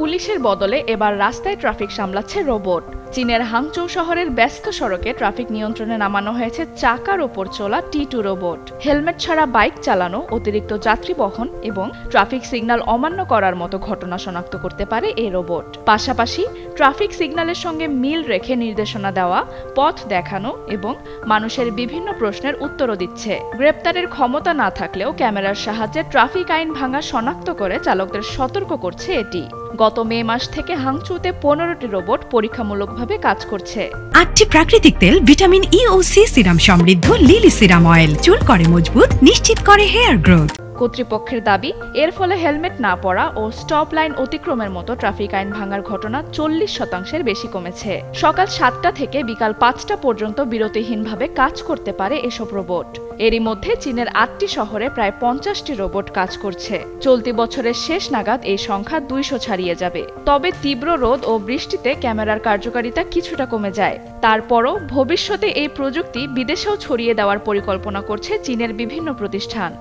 পুলিশের বদলে এবার রাস্তায় ট্রাফিক সামলাচ্ছে রোবট। চীনের হাংচৌ শহরের ব্যস্ত সড়কে ট্রাফিক নিয়ন্ত্রণে নামানো হয়েছে চাকার ওপর চলা T2 রোবট। হেলমেট ছাড়া বাইক চালানো, অতিরিক্ত যাত্রী বহন এবং ট্রাফিক সিগন্যাল অমান্য করার মতো ঘটনা শনাক্ত করতে পারে এই রোবট। পাশাপাশি ট্রাফিক সিগন্যালের সঙ্গে মিল রেখে নির্দেশনা দেওয়া, পথ দেখানো এবং মানুষের বিভিন্ন প্রশ্নের উত্তরও দিচ্ছে। গ্রেপ্তারের ক্ষমতা না থাকলেও ক্যামেরার সাহায্যে ট্রাফিক আইন ভাঙা শনাক্ত করে চালকদের সতর্ক করছে এটি। গত মে মাস থেকে হাংচৌতে 15টি রোবট পরীক্ষামূলকভাবে কাজ করছে। 8টি প্রাকৃতিক তেল, ভিটামিন ই ও সি সিরাম সমৃদ্ধ লিলি সিরাম অয়েল চুল করে মজবুত, নিশ্চিত করে হেয়ার গ্রোথ। কর্তৃপক্ষের দাবি, এর ফলে হেলমেট না পরা ও স্টপ লাইন অতিক্রমের মতো ট্রাফিক আইন ভাঙার ঘটনা 40% বেশি কমেছে। সকাল 7টা থেকে বিকাল 5টা পর্যন্ত বিরতিহীনভাবে কাজ করতে পারে এসব রোবট। এরই মধ্যে চীনের 8টি শহরে প্রায় 50টি রোবট কাজ করছে। চলতি বছরের শেষ নাগাদ এই সংখ্যা 200 ছাড়িয়ে যাবে। তবে তীব্র রোদ ও বৃষ্টিতে ক্যামেরার কার্যকারিতা কিছুটা কমে যায়। তারপরও ভবিষ্যতে এই প্রযুক্তি বিদেশেও ছড়িয়ে দেওয়ার পরিকল্পনা করছে চীনের বিভিন্ন প্রতিষ্ঠান।